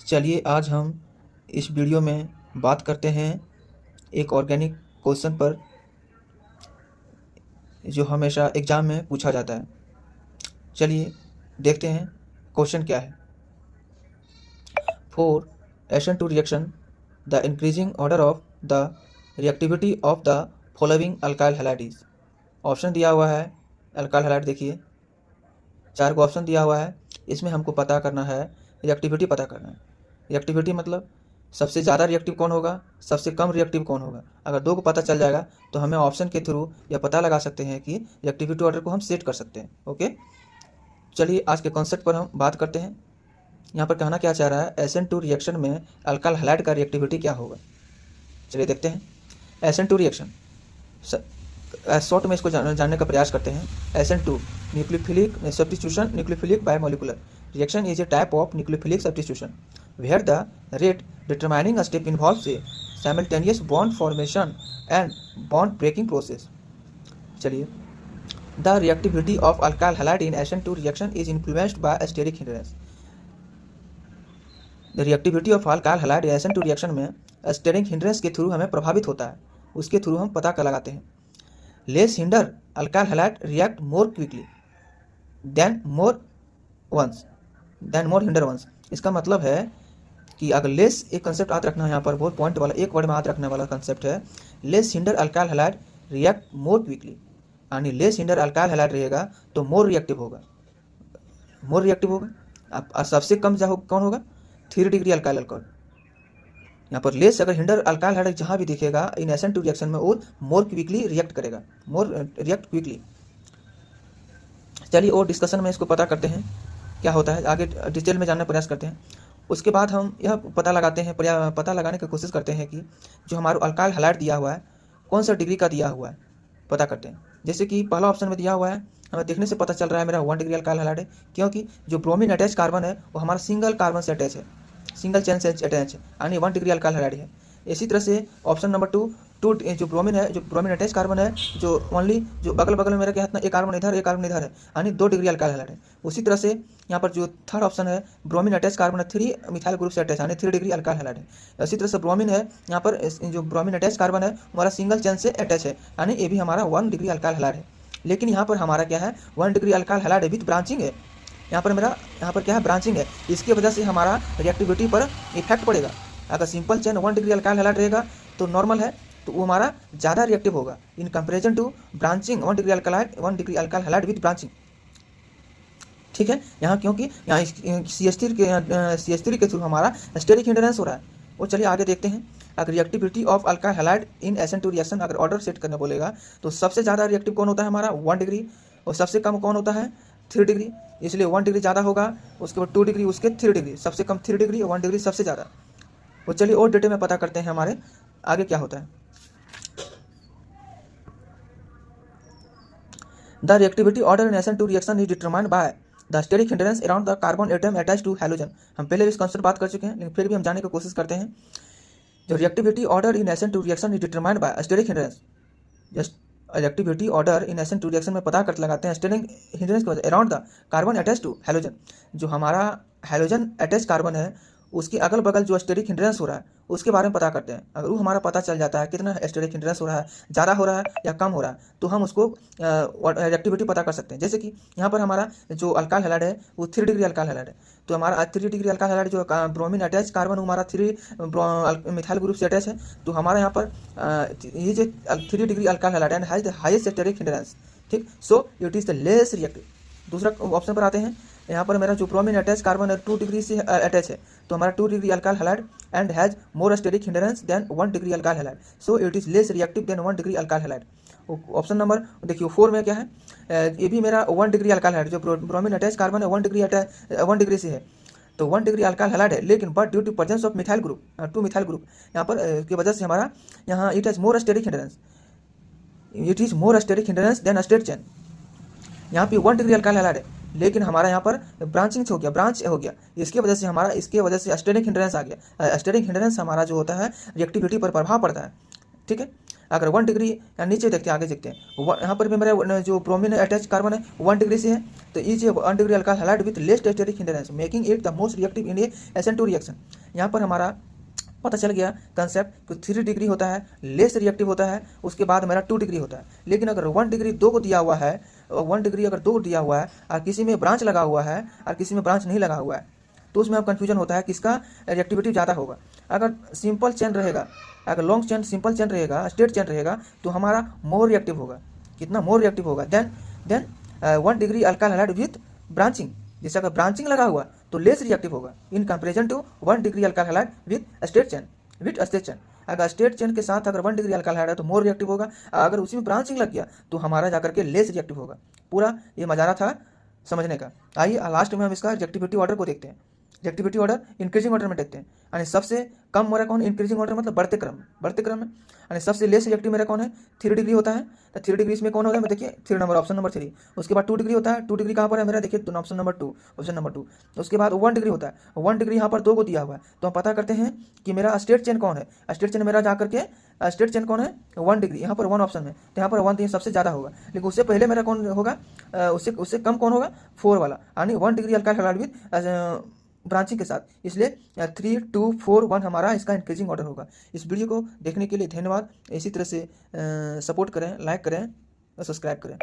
चलिए आज हम इस वीडियो में बात करते हैं एक ऑर्गेनिक क्वेश्चन पर जो हमेशा एग्ज़ाम में पूछा जाता है। चलिए देखते हैं क्वेश्चन क्या है। For SN2 reaction the increasing order of the reactivity of the following alkyl halide is. Option दिया हुआ है अल्काइल हैलाइड, देखिए 4 को ऑप्शन दिया हुआ है। इसमें हमको पता करना है, रिएक्टिविटी पता करना है। रिएक्टिविटी मतलब सबसे ज़्यादा रिएक्टिव कौन होगा, सबसे कम रिएक्टिव कौन होगा। अगर 2 को पता चल जाएगा तो हमें ऑप्शन के थ्रू यह पता लगा सकते हैं कि रिएक्टिविटी ऑर्डर को हम सेट कर सकते हैं। ओके, चलिए आज के कॉन्सेप्ट पर हम बात करते हैं। यहाँ पर कहना क्या चाह रहा है, SN2 रिएक्शन में अल्काइल हैलाइड का रिएक्टिविटी क्या होगा। चलिए देखते हैं। SN2 रिएक्शन शॉर्ट में इसको जानने का प्रयास करते हैं। SN2 nucleophilic substitution, nucleophilic biomolecular reaction is a type of nucleophilic substitution where the rate determining a step involves a simultaneous bond formation and bond breaking process. चलिए, the reactivity of alkyl halide in SN2 reaction is influenced by steric hindrance. The reactivity of alkyl halide in SN2 reaction में steric hindrance के through हमें प्रभावित होता है, उसके through हम पता कर लगाते हैं। Less hinder alkyl halide react more quickly than more hinder ones. इसका मतलब है कि अगर लेस, एक कंसेप्ट याद रखना है यहाँ पर, बहुत पॉइंट वाला, एक वर्ड में याद रखने वाला कंसेप्ट है। Less hinder alkyl halide react more quickly, यानी लेस हिंडर अल्काइल हैलाइड रहेगा तो मोर रिएक्टिव होगा, मोर रिएक्टिव होगा। अब सबसे कम कौन होगा, 3 डिग्री अल्काइल अल्कोहल। यहाँ पर लेस अगर हिंडर अल्काइल हैलाइड जहाँ भी दिखेगा इन SN2 रिएक्शन में वो मोर क्विकली रिएक्ट करेगा, मोर रिएक्ट क्विकली। चलिए और डिस्कशन में इसको पता करते हैं क्या होता है, आगे डिटेल में जानने का प्रयास करते हैं। उसके बाद हम यह पता लगाते हैं, पता लगाने की कोशिश करते हैं कि जो हमारा अल्काइल हैलाइड दिया हुआ है कौन सा डिग्री का दिया हुआ है, पता करते हैं। जैसे कि पहला ऑप्शन में दिया हुआ है, हमें देखने से पता चल रहा है मेरा 1 डिग्री अल्काइल हैलाइड है, क्योंकि जो ब्रोमीन अटैच कार्बन है वो हमारा सिंगल कार्बन से अटैच है, सिंगल चेन से अटैच है, यानी 1 डिग्री अल्काइल हैलाइड है। इसी तरह से ऑप्शन नंबर 2 जो ब्रोमीन है, जो ब्रोमीन अटैच कार्बन है, जो ओनली जो अगल बगल में मेरा क्या है, एक कार्बन इधर एक कार्बन इधर है, यानी 2 डिग्री अल्काइल हैलाइड है। उसी तरह से यहाँ पर जो थर्ड ऑप्शन है, ब्रोमीन अटैच कार्बन है 3 मिथाइल ग्रुप से अटैच, यानी 3 डिग्री अल्काइल हैलाइड है। इसी तरह से ब्रोमीन है, यहाँ पर जो ब्रोमीन अटैच कार्बन है हमारा सिंगल चेन से अटैच है, यानी ये भी हमारा 1 डिग्री अल्काइल हैलाइड है। लेकिन यहाँ पर हमारा क्या है, 1 degree alkyl halide with branching है। यहाँ पर क्या है, ब्रांचिंग है। इसकी वजह से हमारा रिएक्टिविटी पर इफेक्ट पड़ेगा। अगर simple chain 1 degree alkyl halide रहेगा तो नॉर्मल है, तो वो हमारा ज़्यादा रिएक्टिव होगा in comparison to branching 1 degree alkyl halide with branching. ठीक है, यहाँ क्योंकि यहाँ CH3 के थ्रू हमारा स्टेरिक हिंड्रेंस हो रहा है। वो चलिए आगे देखते हैं। अगर reactivity of alkyl halide in SN2 reaction अगर ऑर्डर सेट करने बोलेगा तो सबसे ज़्यादा रिएक्टिव कौन होता है हमारा, 1 डिग्री, और सबसे कम कौन होता है, 3 डिग्री। इसलिए 1 डिग्री ज़्यादा होगा, उसके बाद 2 डिग्री, उसके 3 डिग्री, सबसे कम 3 डिग्री और 1 डिग्री सबसे ज़्यादा। वो चलिए और डिटेल में पता करते हैं हमारे आगे क्या होता है। The reactivity order in SN2 reaction is determined by the steric hindrance around the carbon atom attach to halogen. हम पहले भी इस कॉन्सेप्ट बात कर चुके हैं, लेकिन फिर भी हम जानने की कोशिश करते हैं। जो reactivity order in SN2 reaction is determined by steric hindrance, just reactivity order in SN2 reaction में पता कर लगाते हैं स्टेरिक हिंड्रेंस की वजह around the carbon attach to halogen. जो हमारा हैलोजन अटैच कार्बन है उसके अगल बगल जो स्टेरिक हिंड्रेंस हो रहा है उसके बारे में पता करते हैं। अगर वो हमारा पता चल जाता है कितना स्टेरिक हिंड्रेंस हो रहा है, ज़्यादा हो रहा है या कम हो रहा है, तो हम उसको रिएक्टिविटी पता कर सकते हैं। जैसे कि यहाँ पर हमारा जो अल्काइल हैलाइड है वो 3 डिग्री अल्काइल हैलाइड है, तो हमारा 3 डिग्री अल्काइल हैलाइड जो ब्रोमीन अटैच कार्बन हमारा 3 मिथाइल ग्रुप से अटैच है, तो हमारा यहाँ पर ये जो 3 degree alkyl halide and has the highest steric hindrance. ठीक, so it is the less reactive. दूसरा ऑप्शन पर आते हैं। यहाँ पर मेरा जो ब्रोमीन अटैच कार्बन है 2 डिग्री से अटैच है, तो हमारा 2 degree alkyl halide and has more steric hindrance than 1 degree alkyl halide, so it is less reactive than 1 degree alkyl halide. Option number देखिए 4 में क्या है, ये भी मेरा 1 डिग्री अल्काइल हैलाइड, जो ब्रोमीन अटैच कार्बन है 1 डिग्री से है, तो 1 डिग्री अल्काइल हैलाइड है, लेकिन but due to presence of methyl group 2 methyl group यहाँ पर की वजह से हमारा यहाँ it has more steric hindrance than straight chain. यहाँ पे 1 डिग्री अल्काइल हैलाइड है, लेकिन हमारा यहाँ पर ब्रांच हो गया, इसके वजह से स्टेरिक हिंड्रेंस आ गया। स्टेरिक हिंड्रेंस हमारा जो होता है रिएक्टिविटी पर प्रभाव पड़ता है। ठीक है, अगर 1 डिग्री या नीचे देखते हैं, आगे देखते हैं, यहाँ पर भी मेरा जो ब्रोमीन अटैच कार्बन है 1 डिग्री से है, तो is 1 degree alkyl halide with less steric hindrance making it the most reactive in a SN2 reaction. यहाँ पर हमारा पता चल गया कंसेप्ट कि 3 डिग्री होता है, लेस रिएक्टिव होता है, उसके बाद मेरा 2 डिग्री होता है। लेकिन अगर 1 डिग्री 2 को दिया हुआ है, 1 डिग्री अगर 2 दिया हुआ है और किसी में ब्रांच लगा हुआ है और किसी में ब्रांच नहीं लगा हुआ है, तो उसमें अब कन्फ्यूजन होता है किसका रिएक्टिविटी ज़्यादा होगा। अगर सिंपल चेन रहेगा, अगर लॉन्ग चेन सिंपल चेन रहेगा, स्ट्रेट चेन रहेगा, तो हमारा मोर रिएक्टिव होगा। कितना मोर रिएक्टिव होगा then 1 degree alkyl halide with branching. जैसे अगर ब्रांचिंग लगा हुआ तो लेस रिएक्टिव होगा in comparison to 1 degree alkyl halide with straight chain. अगर स्ट्रेट चेन के साथ अगर 1 डिग्री अल्काइल हैलाइड है तो मोर रिएक्टिव होगा, अगर उसी में ब्रांचिंग लग गया तो हमारा जाकर के लेस रिएक्टिव होगा। पूरा ये मजारा था समझने का। आइए लास्ट में हम इसका रिएक्टिविटी ऑर्डर को देखते हैं। रिएक्टिविटी ऑर्डर इंक्रीजिंग ऑर्डर में देखते हैं। यानी सबसे कम मेरा कौन, इंक्रीजिंग ऑर्डर मतलब बढ़ते क्रम में। यानी सबसे लेस रिएक्टिव मेरा कौन है, 3 डिग्री होता है। तो 3 डिग्री इसमें कौन होगा, मैं देखिए 3 नंबर, ऑप्शन नंबर 3। उसके बाद 2 डिग्री होता है, 2 डिग्री कहाँ पर है मेरा, देखिए ऑप्शन नंबर 2। उसके बाद 1 डिग्री होता है, 1 डिग्री यहाँ पर 2 को दिया हुआ है। तो हम पता करते हैं कि मेरा स्ट्रेट चेन कौन है। स्ट्रेट चेन मेरा जाकर के स्ट्रेट चेन कौन है, 1 डिग्री। यहाँ पर 1 ऑप्शन में, तो यहाँ पर 1 तो सबसे ज़्यादा होगा। लेकिन उससे पहले मेरा कौन होगा, उससे कम कौन होगा, 4 वाला, यानी 1 degree alkyl halide with branching के साथ। इसलिए 3, 2, 4, 1 हमारा इसका इंक्रीजिंग ऑर्डर होगा। इस वीडियो को देखने के लिए धन्यवाद। इसी तरह से सपोर्ट करें, लाइक करें और सब्सक्राइब करें।